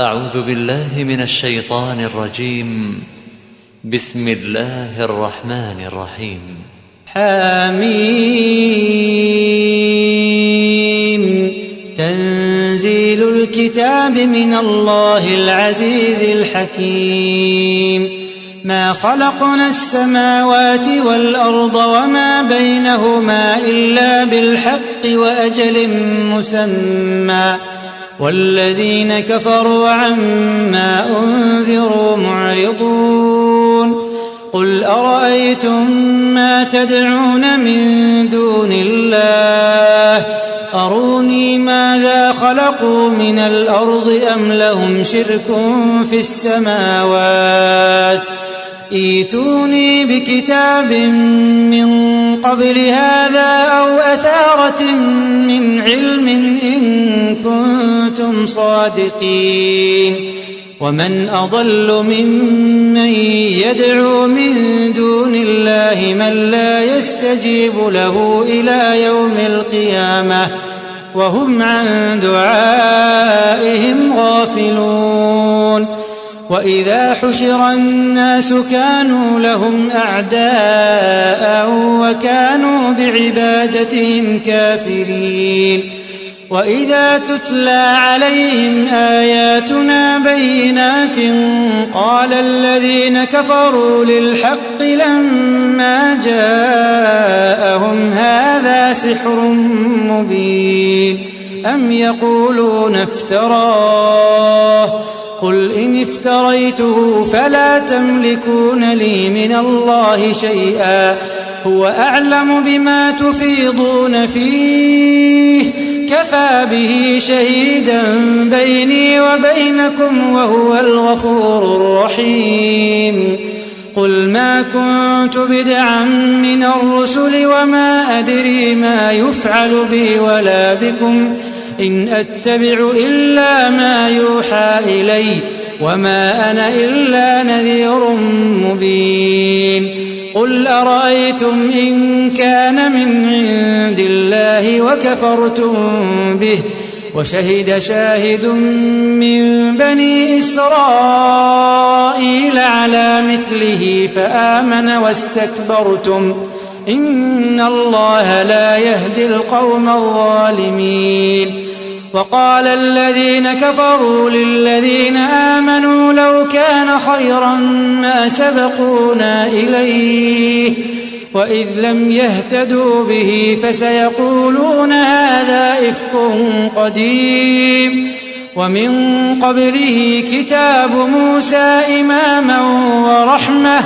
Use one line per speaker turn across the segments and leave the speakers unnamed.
أعوذ بالله من الشيطان الرجيم. بسم الله الرحمن الرحيم.
حميم. تنزيل الكتاب من الله العزيز الحكيم. ما خلقنا السماوات والأرض وما بينهما إلا بالحق وأجل مسمى، والذين كفروا عما أنذروا معرضون. قل أرأيتم ما تدعون من دون الله أروني ماذا خلقوا من الأرض أم لهم شرك في السماوات ائتوني بكتاب من قبل هذا أو أثارة من علم إن كنتم صادقين. ومن أضل ممن يدعو من دون الله من لا يستجيب له إلى يوم القيامة وهم عن دعائهم غافلون. وإذا حشر الناس كانوا لهم أعداء وكانوا بعبادتهم كافرين. وإذا تتلى عليهم آياتنا بينات قال الذين كفروا للحق لما جاءهم هذا سحر مبين أم يقولون افتراه قل إن افتريته فلا تملكون لي من الله شيئا هو أعلم بما تفيضون فيه كفى به شهيدا بيني وبينكم وهو الغفور الرحيم. قل ما كنت بدعا من الرسل وما أدري ما يفعل بي ولا بكم إن أتبع إلا ما يوحى إلي وما أنا إلا نذير مبين. قل أرأيتم إن كان من عند الله وكفرتم به وشهد شاهد من بني إسرائيل على مثله فآمن واستكبرتم إن الله لا يهدي القوم الظالمين. وقال الذين كفروا للذين آمنوا لو كان خيرا ما سبقونا إليه وإذ لم يهتدوا به فسيقولون هذا إفك قديم. ومن قبله كتاب موسى إماما ورحمة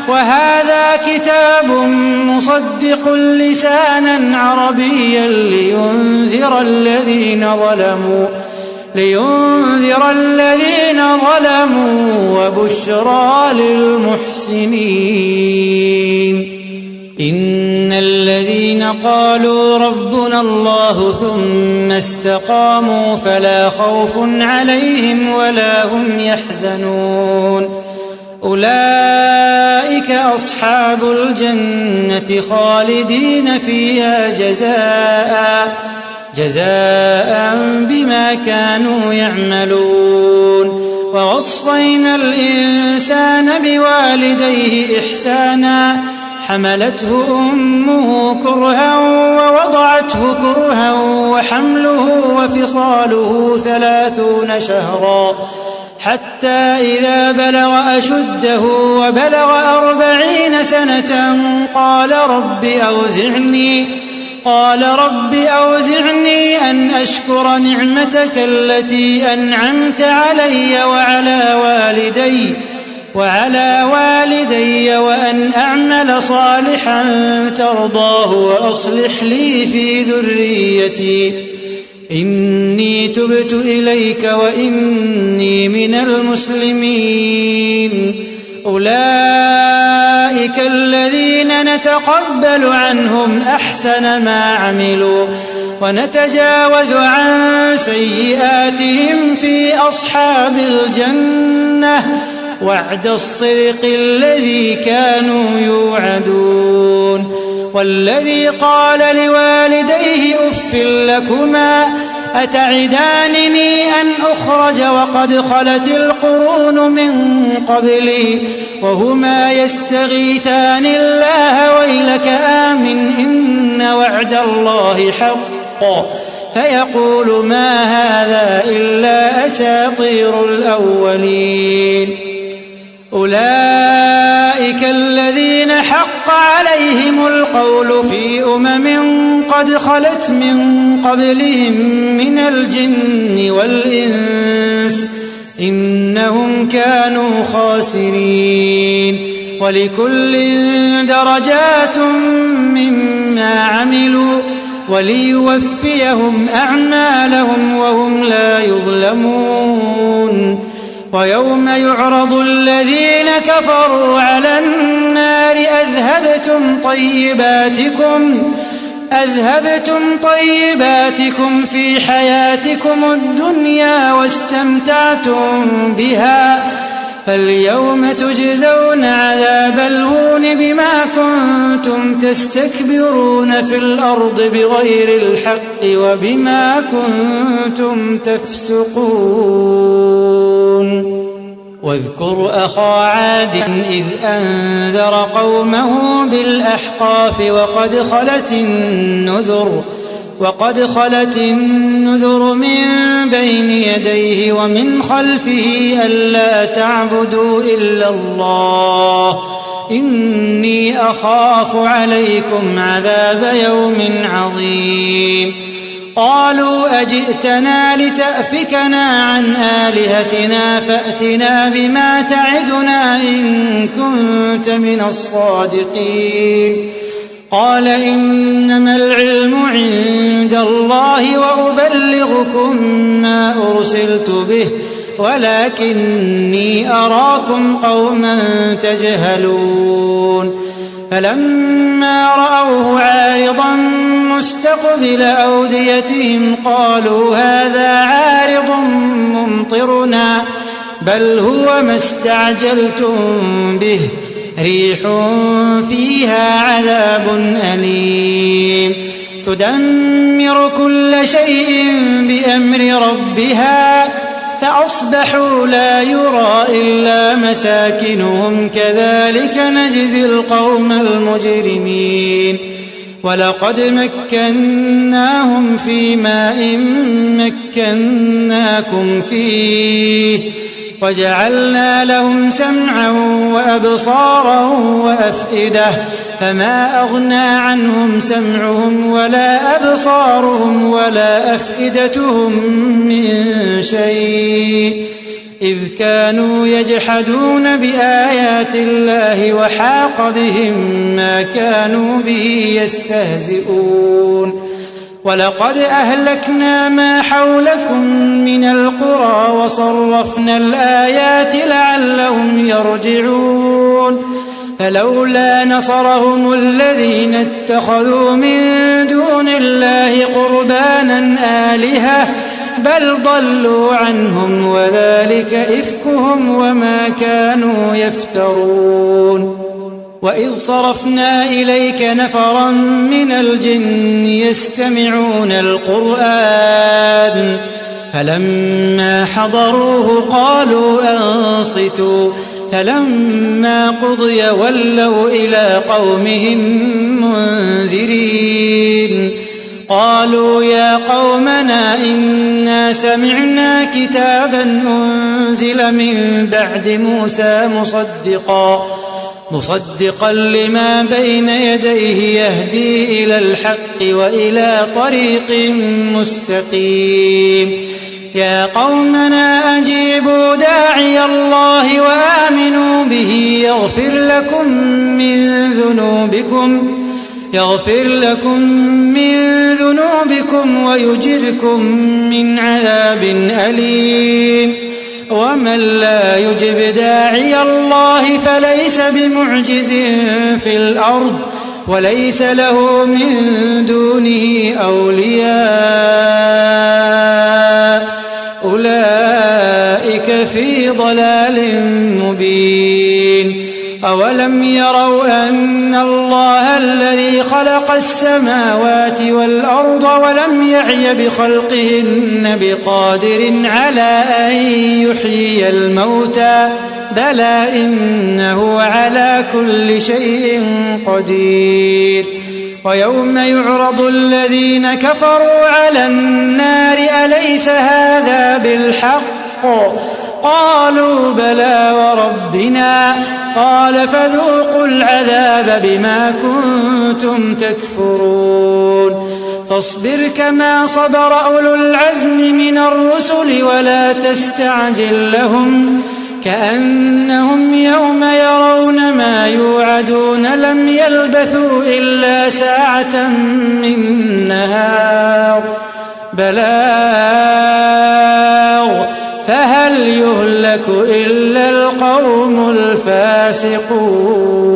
وهذا كتاب مصدق لسانا عربيا لينذر الذين ظلموا وبشرى للمحسنين. إن الذين قالوا ربنا الله ثم استقاموا فلا خوف عليهم ولا هم يحزنون أولئك أصحاب الجنة خالدين فيها جزاء بما كانوا يعملون. ووصينا الإنسان بوالديه إحسانا حملته أمه كرها ووضعته كرها وحمله وفصاله 30 شهرا حتى إذا بلغ أشده وبلغ 40 سنة قال رب أوزعني أن أشكر نعمتك التي أنعمت علي وعلى والدي وأن أعمل صالحا ترضاه وأصلح لي في ذريتي إني تبت إليك وإني من المسلمين. أولئك الذين نتقبل عنهم أحسن ما عملوا ونتجاوز عن سيئاتهم في أصحاب الجنة وعد الصدق الذي كانوا يوعدون. والذي قال لوالديه أف لكما أتعدانني أن أخرج وقد خلت القرون من قبلي وهما يستغيثان الله ويلك آمن إن وعد الله حق فيقول ما هذا إلا أساطير الأولين أولئك الذين حق عليهم القول في قد خلت من قبلهم من الجن والإنس إنهم كانوا خاسرين ولكل درجات مما عملوا وليوفيهم أعمالهم وهم لا يظلمون ويوم يعرض الذين كفروا على النار أذهبتم طيباتكم في حياتكم الدنيا واستمتعتم بها فاليوم تجزون عذاب الهون بما كنتم تستكبرون في الأرض بغير الحق وبما كنتم تفسقون واذكر أخا عاد إذ أنذر قومه بالأحقاف وقد خلت النذر من بين يديه ومن خلفه ألا تعبدوا إلا الله إني أخاف عليكم عذاب يوم عظيم قالوا أجئتنا لتأفكنا عن آلهتنا فأتنا بما تعدنا إن كنت من الصادقين قال إنما العلم عند الله وأبلغكم ما أرسلت به ولكني أراكم قوما تجهلون فلما رأوه عارضا مستقبل أوديتهم قالوا هذا عارض ممطرنا بل هو ما استعجلتم به ريح فيها عذاب أليم تدمر كل شيء بأمر ربها فأصبحوا لا يرى إلا مساكنهم كذلك نجزي القوم المجرمين ولقد مكناهم في ماء مكناكم فيه وجعلنا لهم سمعا وأبصارا وأفئدة فما أغنى عنهم سمعهم ولا أبصارهم ولا أفئدتهم من شيء إذ كانوا يجحدون بآيات الله وحاق بهم ما كانوا به يستهزئون ولقد أهلكنا ما حولكم من القرى وصرفنا الآيات لعلهم يرجعون فلولا نصرهم الذين اتخذوا من دون الله قربانا آلهة بل ضلوا عنهم وذلك إفكهم وما كانوا يفترون وإذ صرفنا إليك نفرا من الجن يستمعون القرآن فلما حضروه قالوا أنصتوا فلما قضي ولوا إلى قومهم منذرين قالوا يا قومنا إنا سمعنا كتابا أنزل من بعد موسى مصدقا لما بين يديه يهدي إلى الحق وإلى طريق مستقيم يا قومنا أجيبوا داعي الله وآمنوا به يغفر لكم من ذنوبكم ويجركم من عذاب أليم ومن لا يجب داعي الله فليس بمعجز في الأرض وليس له من دونه أولياء أولئك في ضلال مبين أولم يروا أن الله الذي خلق السماوات والأرض ولم يعي بخلقهن بقادر على أن يحيي الموتى بلى إنه على كل شيء قدير ويوم يعرض الذين كفروا على النار أليس هذا بالحق قالوا بلى وربنا قال فذوقوا العذاب بما كنتم تكفرون فاصبر كما صبر أولو العزم من الرسل ولا تستعجل لهم كأنهم يوم يرون ما يوعدون لم يلبثوا إلا ساعة من نهار بلاغ فهل يهلك إلا القوم الفاسقون